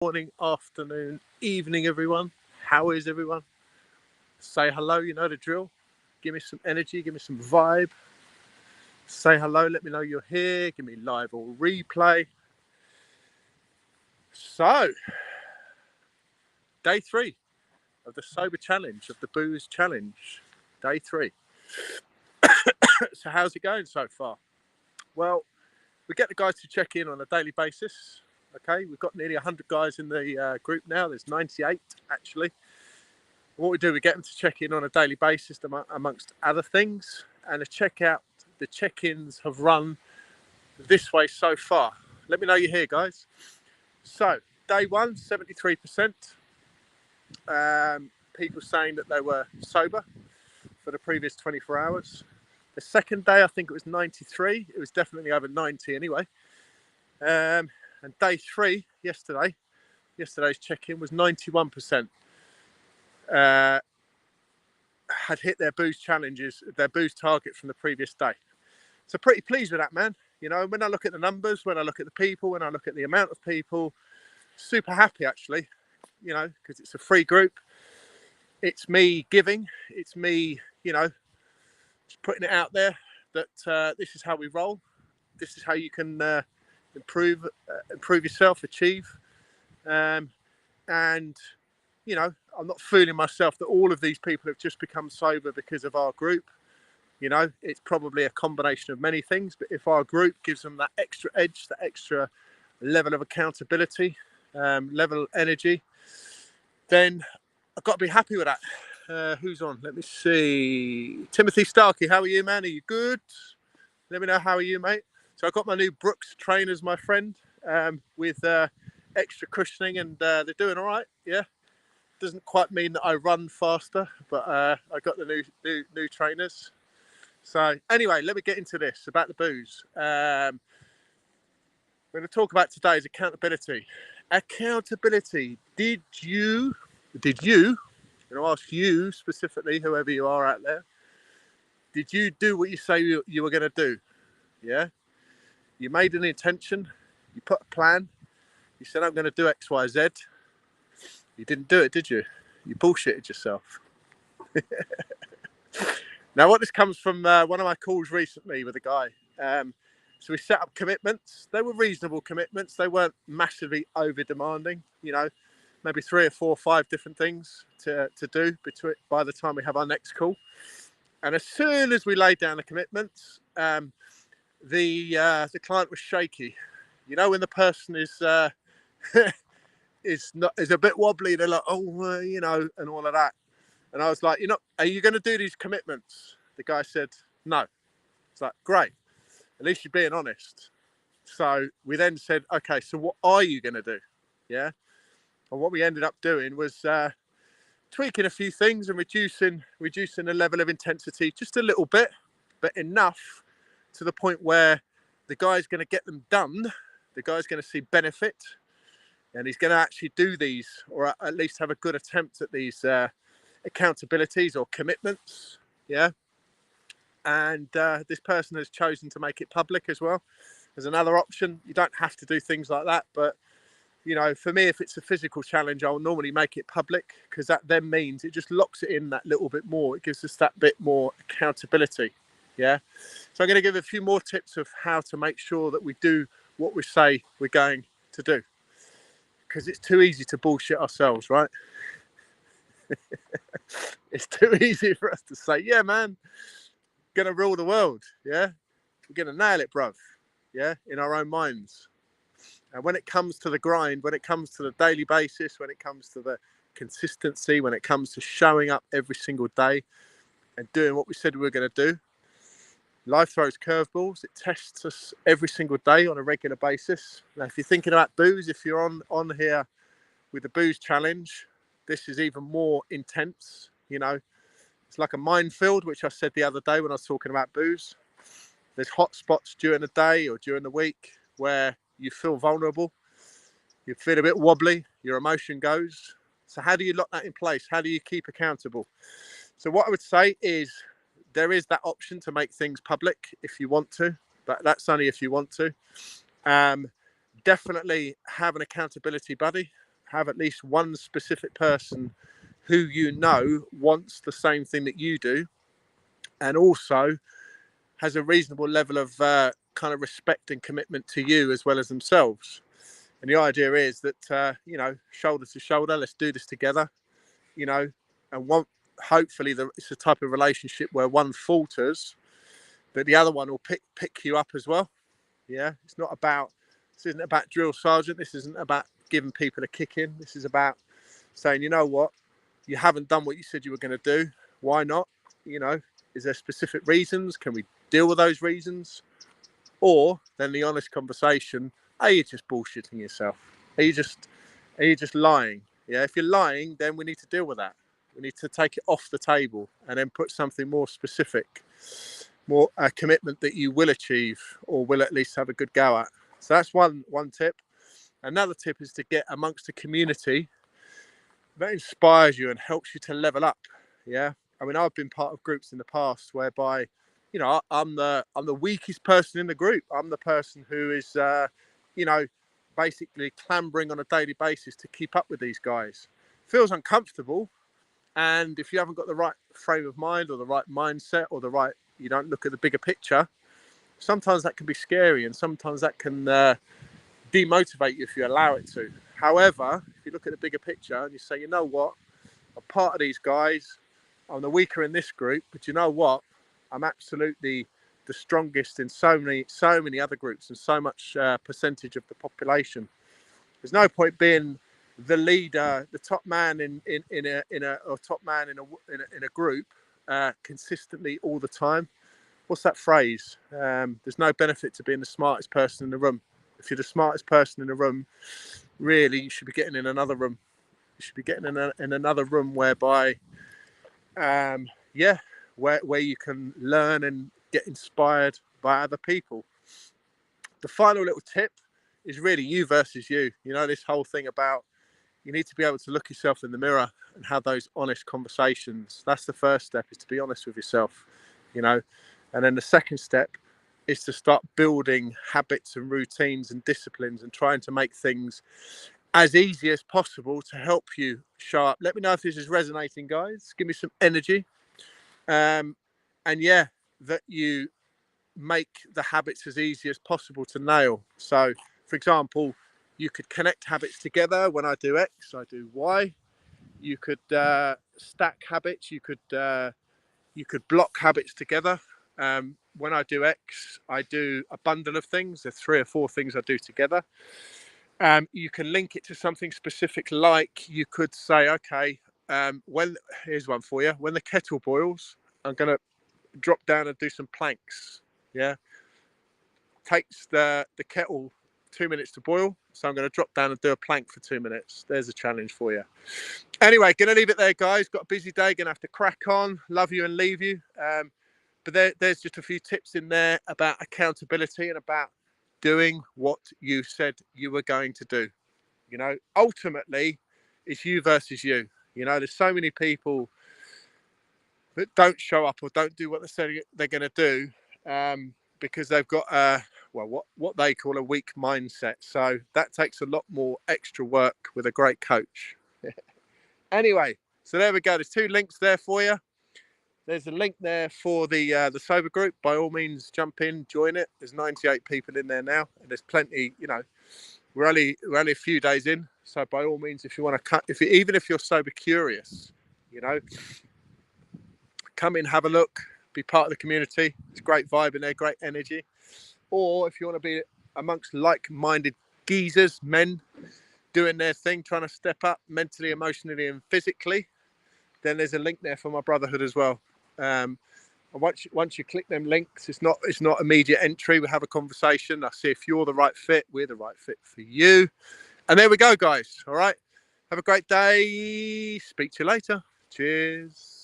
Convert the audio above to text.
morning, afternoon, evening, everyone. How is everyone? Say hello, you know the drill. Give me some energy, give me some vibe. Say hello, let me know you're here. Give me live or replay. So, day 3 of the sober challenge, of the booze challenge. Day 3. So, how's it going so far? Well, we get the guys to check in on a daily basis. Okay, we've got nearly 100 guys in the group now. There's 98 actually. What we do, we get them to check in on a daily basis amongst other things. And the check-ins have run this way so far. Let me know you're here, guys. So, day 1, 73%. People saying that they were sober for the previous 24 hours. The second day, I think it was 93. It was definitely over 90 anyway. And day 3, yesterday's check-in was 91%. Had hit their booze challenges, their booze target from the previous day. So pretty pleased with that, man. You know, when I look at the numbers, when I look at the people, when I look at the amount of people, super happy actually, you know, because it's a free group. It's me giving, it's me, you know, just putting it out there that this is how we roll. This is how you can improve yourself, achieve. And, you know, I'm not fooling myself that all of these people have just become sober because of our group. You know, it's probably a combination of many things, but if our group gives them that extra edge, that extra level of accountability, level of energy, then I've got to be happy with that. Who's on? Let me see. Timothy Starkey, how are you, man? Are you good? Let me know, how are you, mate? So I've got my new Brooks trainers, my friend, with extra cushioning, and they're doing all right. Yeah, doesn't quite mean that I run faster, but I got the new trainers. So anyway, let me get into this about the booze. I'm going to talk about today's accountability. Accountability. Did you, I'm going to ask you specifically, whoever you are out there, did you do what you say you were going to do? Yeah? You made an intention, you put a plan, you said, I'm going to do X, Y, Z. You didn't do it, did you? You bullshitted yourself. Now, what this comes from one of my calls recently with a guy. So we set up commitments. They were reasonable commitments. They weren't massively over demanding, you know, maybe 3 or 4 or 5 different things to do by the time we have our next call. And as soon as we laid down the commitments, the client was shaky. You know, when the person is is a bit wobbly, they're like, oh, you know, and all of that. And I was like, are you going to do these commitments? The guy said, no. It's like, great. At least you're being honest. So we then said, okay, so what are you going to do? Yeah. And what we ended up doing was tweaking a few things and reducing the level of intensity just a little bit, but enough to the point where the guy's going to get them done. The guy's going to see benefit, and he's going to actually do these, or at least have a good attempt at these accountabilities or commitments. Yeah. And this person has chosen to make it public as well. There's another option. You don't have to do things like that, but you know, for me, if it's a physical challenge, I'll normally make it public, because that then means it just locks it in that little bit more. It gives us that bit more accountability. Yeah. So I'm going to give a few more tips of how to make sure that we do what we say we're going to do, because it's too easy to bullshit ourselves, right? It's too easy for us to say, yeah, man, gonna rule the world. Yeah. We're gonna nail it, bruv. Yeah. In our own minds. And when it comes to the grind, when it comes to the daily basis, when it comes to the consistency, when it comes to showing up every single day and doing what we said we were going to do, life throws curveballs. It tests us every single day on a regular basis. Now, if you're thinking about booze, if you're on here with the booze challenge, this is even more intense. You know, it's like a minefield, which I said the other day when I was talking about booze. There's hot spots during the day or during the week where you feel vulnerable, you feel a bit wobbly, your emotion goes. So how do you lock that in place? How do you keep accountable? So what I would say is there is that option to make things public if you want to, but that's only if you want to. Definitely have an accountability buddy. have at least one specific person who you know wants the same thing that you do, and also has a reasonable level of kind of respect and commitment to you as well as themselves. And the idea is that shoulder to shoulder, let's do this together. And hopefully it's the type of relationship where one falters, but the other one will pick you up as well. Yeah, this isn't about drill sergeant. This isn't about giving people a kick in. This is about saying, you know what, you haven't done what you said you were going to do. Why not? Is there specific reasons? Can we deal with those reasons? Or then the honest conversation, are you just bullshitting yourself? Are you just lying? Yeah, if you're lying, then we need to deal with that. We need to take it off the table and then put something more specific, more a commitment that you will achieve or will at least have a good go at. So that's one tip. Another tip is to get amongst a community that inspires you and helps you to level up. Yeah, I mean, I've been part of groups in the past whereby, I'm the weakest person in the group. I'm the person who is, basically clambering on a daily basis to keep up with these guys. Feels uncomfortable, and if you haven't got the right frame of mind or the right mindset or you don't look at the bigger picture, sometimes that can be scary, and sometimes that can demotivate you if you allow it to. However, if you look at the bigger picture and you say, you know what, I'm part of these guys, I'm the weaker in this group, but you know what, I'm absolutely the strongest in so many other groups and so much percentage of the population. There's no point being the leader, the top man in a group consistently all the time. What's that phrase? There's no benefit to being the smartest person in the room. If you're the smartest person in the room, really, you should be getting in another room. You should be getting in another room whereby, where you can learn and get inspired by other people. The final little tip is really you versus you. This whole thing about you need to be able to look yourself in the mirror and have those honest conversations. That's the first step, is to be honest with yourself, and then the second step is to start building habits and routines and disciplines and trying to make things as easy as possible to help you show up. Let me know if this is resonating, guys. Give me some energy. And that you make the habits as easy as possible to nail. So, for example, you could connect habits together. When I do X, I do Y. You could stack habits. You could block habits together. When I do X, I do a bundle of things. There's 3 or 4 things I do together. You can link it to something specific, like you could say, okay, here's one for you. When the kettle boils, I'm going to drop down and do some planks. Yeah. Takes the kettle 2 minutes to boil, so I'm going to drop down and do a plank for 2 minutes. There's a challenge for you. Anyway, going to leave it there, guys. Got a busy day. Going to have to crack on. Love you and leave you. But there's just a few tips in there about accountability and about doing what you said you were going to do. Ultimately, it's you versus you. There's so many people that don't show up or don't do what they say they're going to do because they've got what they call a weak mindset. So that takes a lot more extra work with a great coach. Anyway, so there we go. There's 2 links there for you. There's a link there for the sober group. By all means, jump in, join it. There's 98 people in there now, and there's plenty. We're only a few days in, so by all means, if you want to cut, even if you're sober curious, come in, have a look, be part of the community. It's a great vibe in there, great energy. Or if you want to be amongst like-minded geezers, men doing their thing, trying to step up mentally, emotionally, and physically, then there's a link there for my Brotherhood as well. And once you click them links, it's not immediate entry. We have a conversation. I see if you're the right fit. We're the right fit for you. And there we go, guys. All right. Have a great day. Speak to you later. Cheers.